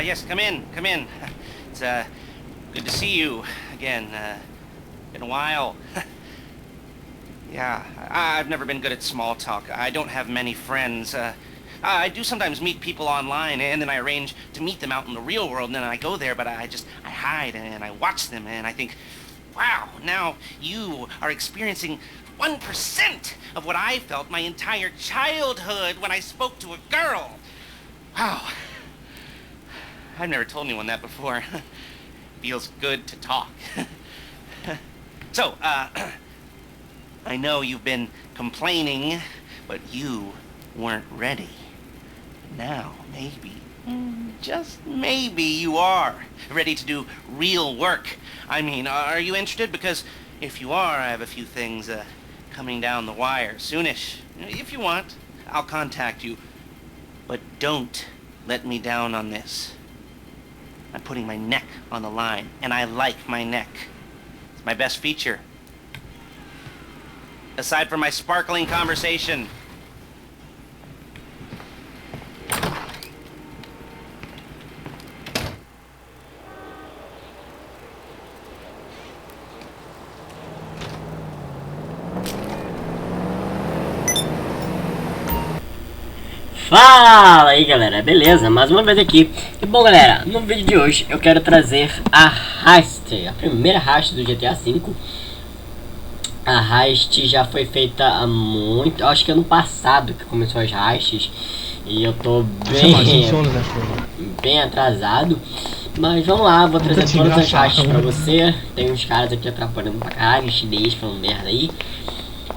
yes, come in, come in. It's, good to see you again. Been a while. Yeah, I've never been good at small talk. I don't have many friends. I do sometimes meet people online, and then I arrange to meet them out in the real world, and then I go there, but I hide, and I watch them, and I think, wow, now you are experiencing 1% of what I felt my entire childhood when I spoke to a girl. Wow. I've never told anyone that before. Feels good to talk. So, I know you've been complaining, but you weren't ready. Now, maybe, just maybe you are ready to do real work. I mean, are you interested? Because if you are, I have a few things coming down the wire soonish. If you want, I'll contact you. But don't let me down on this. I'm putting my neck on the line, and I like my neck. It's my best feature. Aside from my sparkling conversation. Fala aí galera, beleza? Mais uma vez aqui. E bom galera, no vídeo de hoje eu quero trazer a Heist, a primeira Heist do GTA V. A Heist já foi feita há muito, acho que ano passado que começou as Heists. E eu tô bem atrasado. Mas vamos lá, vou trazer todas as Heists pra você. Tem uns caras aqui atrapalhando pra caralho, chinês falando merda aí.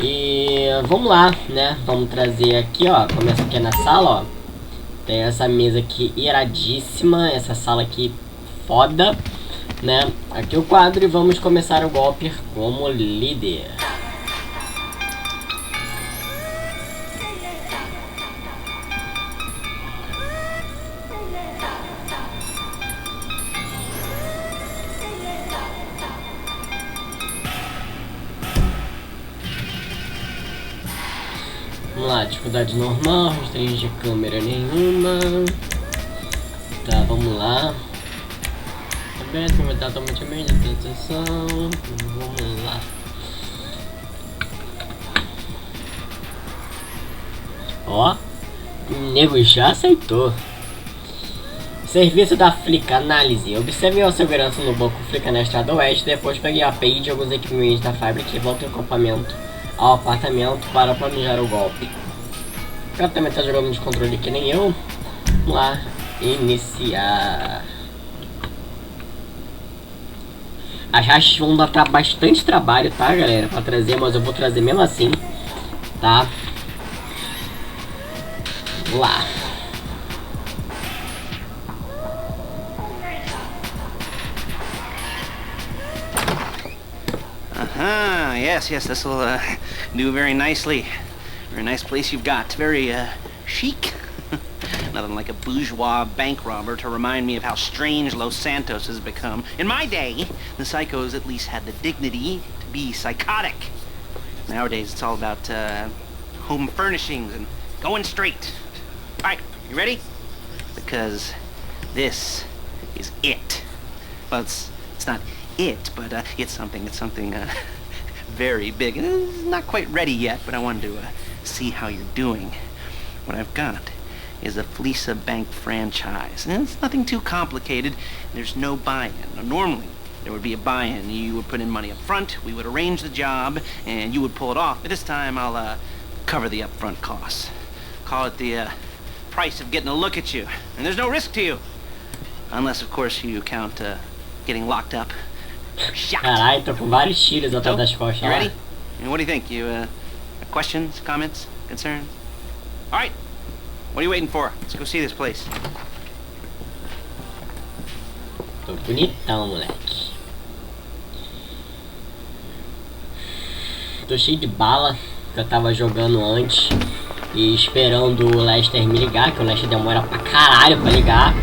E vamos lá, né? Vamos trazer aqui, ó. Começa aqui na sala, ó. Tem essa mesa aqui iradíssima. Essa sala aqui foda, né? Aqui o quadro e vamos começar o golpe como líder. Vamos lá, dificuldade normal, restringir câmera nenhuma. Tá, vamos lá. Aberto, aumentar automaticamente a atenção. Vamos lá. Ó, o nego já aceitou. Serviço da Fleeca, análise. Observe a segurança no Banco Fleeca na estrada oeste. Depois pegue a API de alguns equipamentos da fábrica e volte ao apartamento para planejar o golpe. O cara também tá jogando de controle que nem eu. Vamos lá, iniciar. As hashes vão dar bastante trabalho, tá galera, pra trazer, mas eu vou trazer mesmo assim, tá? Vamos lá. Yes, this will do very nicely. Very nice place you've got. Very chic. Nothing like a bourgeois bank robber to remind me of how strange Los Santos has become. In my day, the psychos at least had the dignity to be psychotic. Nowadays, it's all about home furnishings and going straight. All right, you ready? Because this is it. Well, it's not it, but it's something very big. It's not quite ready yet, but I wanted to see how you're doing. What I've got is a Fleeca bank franchise. And it's nothing too complicated. There's no buy-in. Now, normally, there would be a buy-in. You would put in money up front, we would arrange the job, and you would pull it off. But this time, I'll cover the upfront costs. Call it the price of getting a look at you. And there's no risk to you. Unless, of course, you count getting locked up. Caralho, tô com vários tiros atrás das costas. You ready? And what do you think? You have questions, comments, concerns? All right. What are you waiting for? Let's go see this place. Tô bonitão, moleque. Tô cheio de bala que eu tava jogando antes e esperando o Lester me ligar, que o Lester demora pra caralho pra ligar.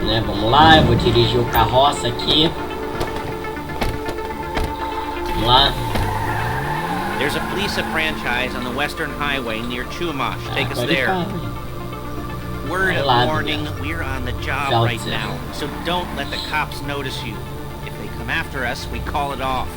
Né, vamos lá, eu vou dirigir o carroça aqui. Vamos lá. There's a Fleeca franchise on the Western Highway near Chumash. Take us there. Word of Lado, warning, né? we're on the job Job right certo. now, so don't let the cops notice you. If they come after us, we call it off.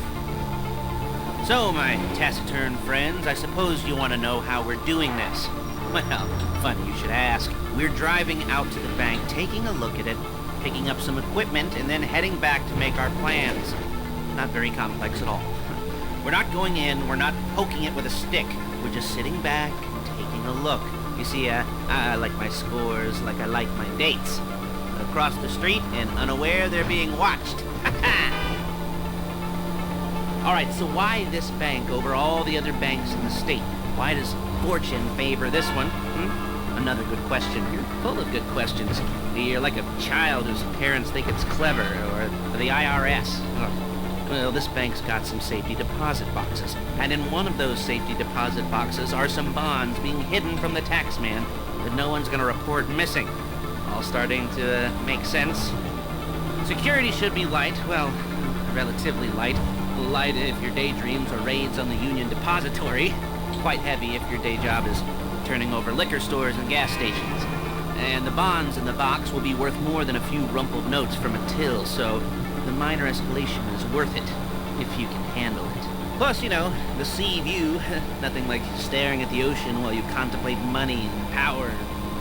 So, my taciturn friends, I suppose you want to know how we're doing this. Well, funny you should ask. We're driving out to the bank, taking a look at it, picking up some equipment, and then heading back to make our plans. Not very complex at all. We're not going in, we're not poking it with a stick. We're just sitting back, taking a look. You see, I like my scores like I like my dates. Across the street and unaware they're being watched. Alright, so why this bank over all the other banks in the state? Why does fortune favor this one? Another good question. You're full of good questions. You're like a child whose parents think it's clever, or the IRS. Ugh. Well, this bank's got some safety deposit boxes, and in one of those safety deposit boxes are some bonds being hidden from the tax man that no one's gonna report missing. All starting to make sense. Security should be light, well, relatively light. Light if your daydreams are raids on the Union Depository. Quite heavy if your day job is turning over liquor stores and gas stations. And the bonds in the box will be worth more than a few rumpled notes from a till, so the minor escalation is worth it, if you can handle it. Plus, you know, the sea view, nothing like staring at the ocean while you contemplate money and power,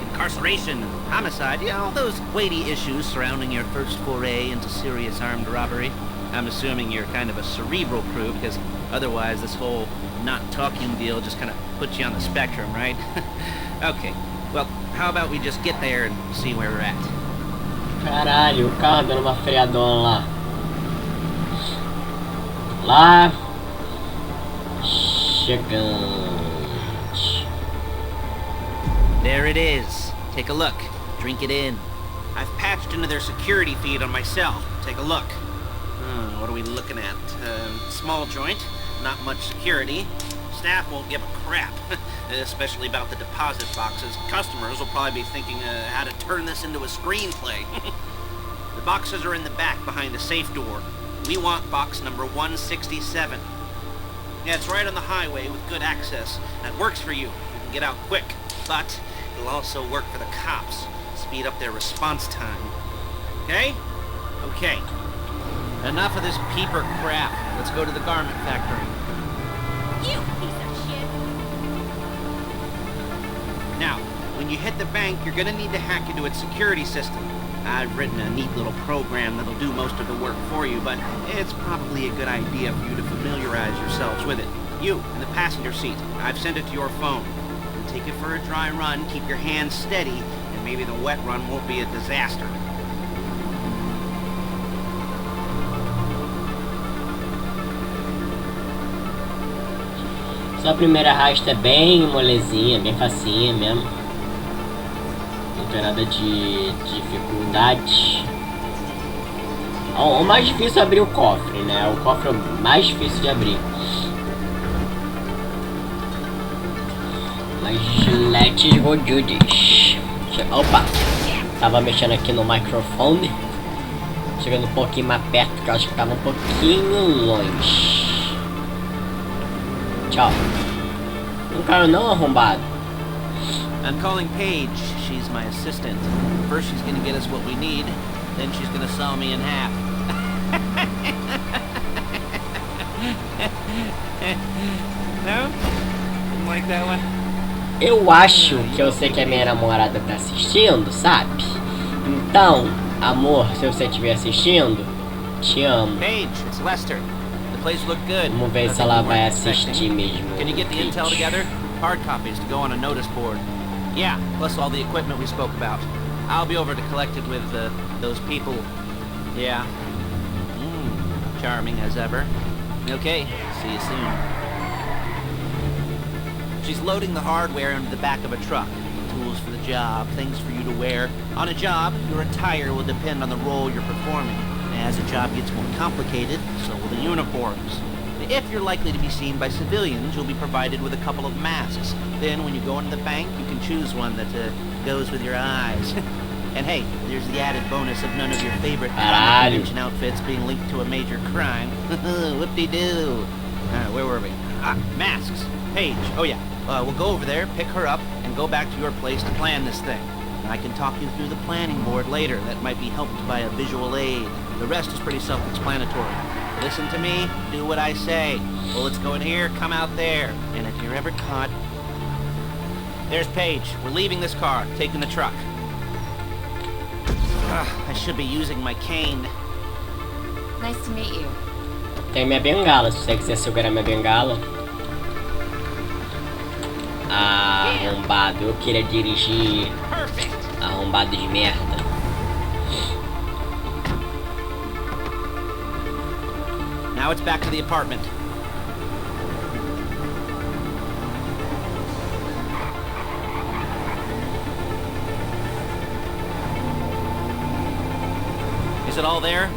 incarceration, homicide, you know, all those weighty issues surrounding your first foray into serious armed robbery. I'm assuming you're kind of a cerebral crew, because otherwise this whole not talking deal just kind of puts you on the spectrum, right? Okay, well, how about we just get there and see where we're at? Caralho, o carro dando uma freadona lá. Lá. Chegante. There it is. Take a look. Drink it in. I've patched into their security feed on my cell. Take a look. What are we looking at? Small joint, not much security. Staff won't give a crap, especially about the deposit boxes. Customers will probably be thinking how to turn this into a screenplay. The boxes are in the back behind the safe door. We want box number 167. Yeah, it's right on the highway with good access. That works for you. You can get out quick. But it'll also work for the cops. Speed up their response time. Okay? Okay. Enough of this peeper crap. Let's go to the garment factory. You piece of shit! Now, when you hit the bank, you're gonna need to hack into its security system. I've written a neat little program that'll do most of the work for you, but it's probably a good idea for you to familiarize yourselves with it. You, in the passenger seat, I've sent it to your phone. And take it for a dry run, keep your hands steady, and maybe the wet run won't be a disaster. Só a primeira Heist é bem molezinha, bem facinha mesmo. Não tem nada de dificuldade. O mais difícil é abrir o cofre, né? O cofre é o mais difícil de abrir. Mas let's go do this. Opa! Tava mexendo aqui no microfone. Chegando um pouquinho mais perto, que eu acho que tava um pouquinho longe. Tchau. Não caiu não, arrombado. I'm calling Paige. She's my assistant. First she's gonna get us what we need, then she's gonna saw me in half. No? Didn't like that one? Eu acho que eu sei que a minha namorada tá assistindo, sabe? Então, amor, se você estiver assistindo, te amo. Paige, it's Lester. The place looked good. Vamos ver se ela vai assistir mesmo. Can you get the intel together? Hard copies to go on a notice board. Yeah, plus all the equipment we spoke about. I'll be over to collect it with those people. Yeah. Charming as ever. Okay, see you soon. She's loading the hardware into the back of a truck. Tools for the job, things for you to wear. On a job, your attire will depend on the role you're performing. As the job gets more complicated, so will the uniforms. If you're likely to be seen by civilians, you'll be provided with a couple of masks. Then when you go into the bank, you can choose one that goes with your eyes. And hey, there's the added bonus of none of your favorite convention outfits being linked to a major crime. Whoop-de-doo. Where were we? Masks. Paige. Oh yeah. We'll go over there, pick her up, and go back to your place to plan this thing. I can talk you through the planning board later. That might be helped by a visual aid. The rest is pretty self-explanatory. Listen to me, do what I say. Bullets go in here, come out there. And if you're ever caught... There's Paige. We're leaving this car, taking the truck. I should be using my cane. Nice to meet you. Tem minha bengala, se você quiser segurar minha bengala. Arrombado, eu queria dirigir. Arrombado de merda. Now it's back to the apartment. Is it all there?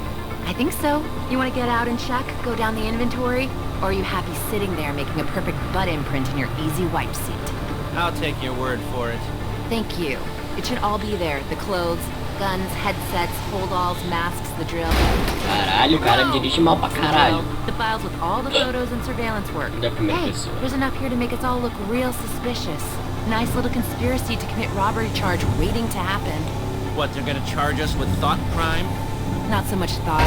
I think so. You want to get out and check? Go down the inventory? Or are you happy sitting there making a perfect butt imprint in your easy wipe seat? I'll take your word for it. Thank you. It should all be there. The clothes, guns, headsets, holdalls, masks, the drill. Caralho, o cara dirige mal pra caralho. The files with all the photos and surveillance work. Hey, there's enough here to make us all look real suspicious. Nice little conspiracy to commit robbery charge waiting to happen. What, they're gonna charge us with thought crime? Not so much thought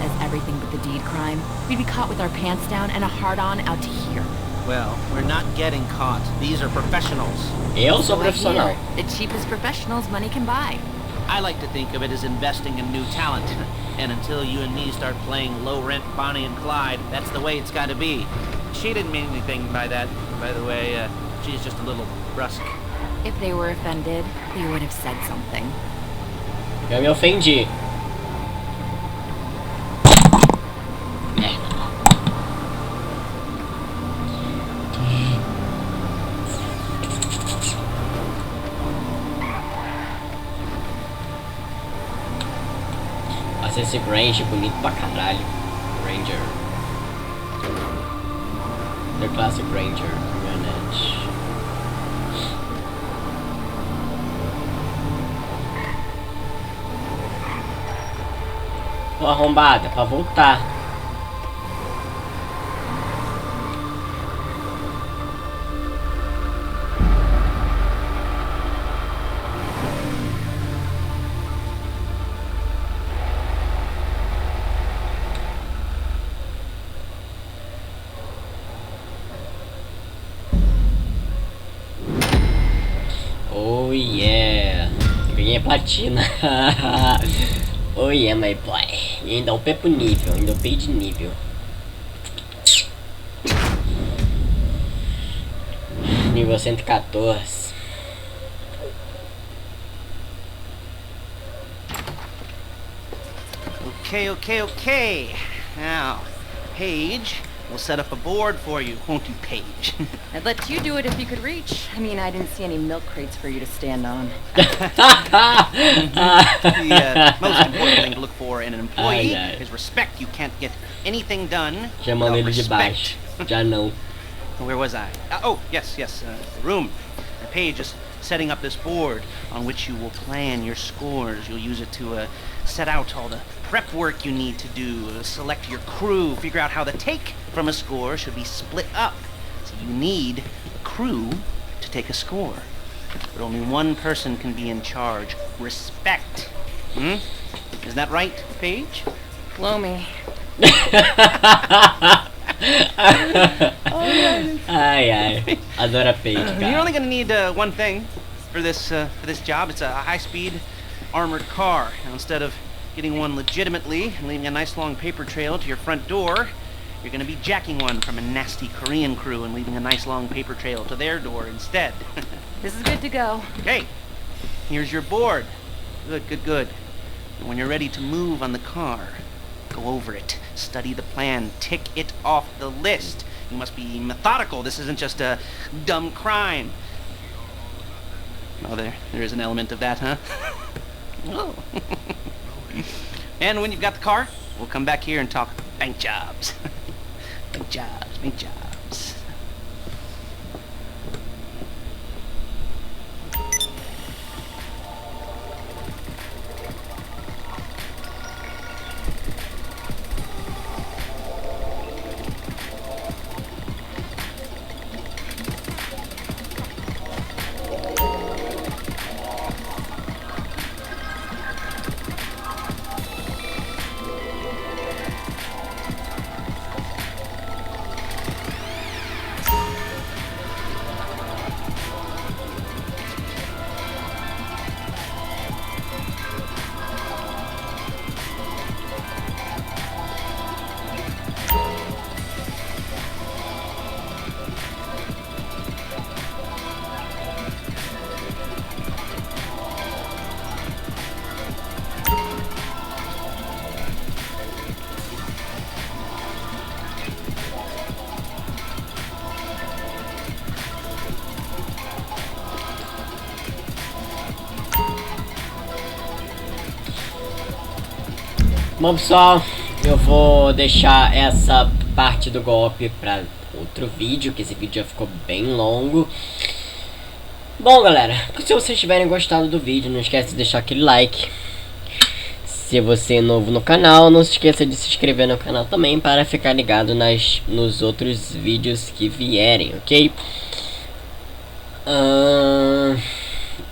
as everything but the deed crime. We'd be caught with our pants down and a hard-on out to here. Well, we're not getting caught. These are professionals. Eu sou profissional. The cheapest professionals money can buy. I like to think of it as investing in new talent. And until you and me start playing low-rent Bonnie and Clyde, that's the way it's gotta be. She didn't mean anything by that, by the way. She's just a little brusque. If they were offended, they would have said something. Eu me ofendi. Nossa, esse Range bonito pra caralho. Ranger. The Classic Ranger. Manage. Ô arrombada, pra voltar. Oh yeah, ganhei platina. Oh yeah, my boy. E ainda upei pro nível, ainda upei de nível. Nível 114. Okay. Now, Paige, we'll set up a board for you, won't you, Paige? I'd let you do it if you could reach. I mean, I didn't see any milk crates for you to stand on. The most important thing to look for in an employee is respect. You can't get anything done Chamando without ele de baixo. respect. Já não. Where was I? Yes, the room. Paige is setting up this board on which you will plan your scores. You'll use it to set out all the prep work you need to do, select your crew, figure out how the take from a score should be split up. So you need a crew to take a score. But only one person can be in charge. Respect. Is that right, Paige? Blow me. Ai, adoro a Paige, You're cara. only gonna need one thing for this job. It's a high-speed armored car. Now, instead of getting one legitimately and leaving a nice long paper trail to your front door, you're gonna be jacking one from a nasty Korean crew and leaving a nice long paper trail to their door instead. This is good to go. Okay, here's your board. Good. And when you're ready to move on the car, go over it, study the plan, tick it off the list. You must be methodical. This isn't just a dumb crime. Oh, there is an element of that, huh? Oh. And when you've got the car, we'll come back here and talk bank jobs. Bank jobs. Bom, pessoal, eu vou deixar essa parte do golpe para outro vídeo, que esse vídeo já ficou bem longo. Bom, galera, se vocês tiverem gostado do vídeo, não esquece de deixar aquele like. Se você é novo no canal, não se esqueça de se inscrever no canal também para ficar ligado nos outros vídeos que vierem, ok?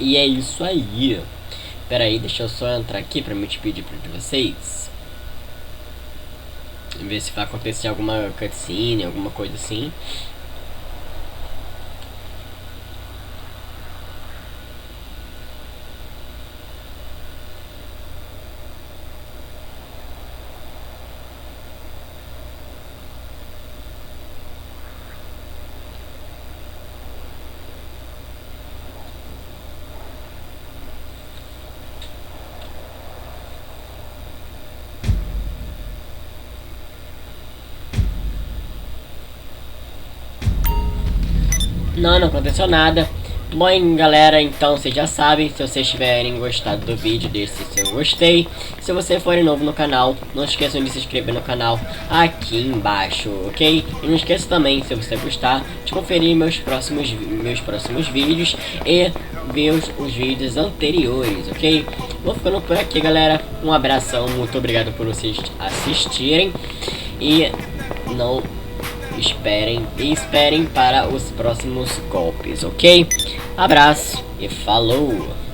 E é isso aí. Pera aí, deixa eu só entrar aqui para me despedir de vocês. Ver se vai acontecer alguma cutscene, alguma coisa assim. Não aconteceu nada. Bom, galera, então vocês já sabem. Se vocês tiverem gostado do vídeo, deixe seu gostei. Se você for novo no canal, não esqueçam de se inscrever no canal aqui embaixo, ok? E não esqueça também, se você gostar, de conferir meus próximos vídeos e ver os vídeos anteriores, ok? Vou ficando por aqui, galera. Um abração, muito obrigado por vocês assistirem. E não esperem para os próximos golpes, ok? Abraço e falou!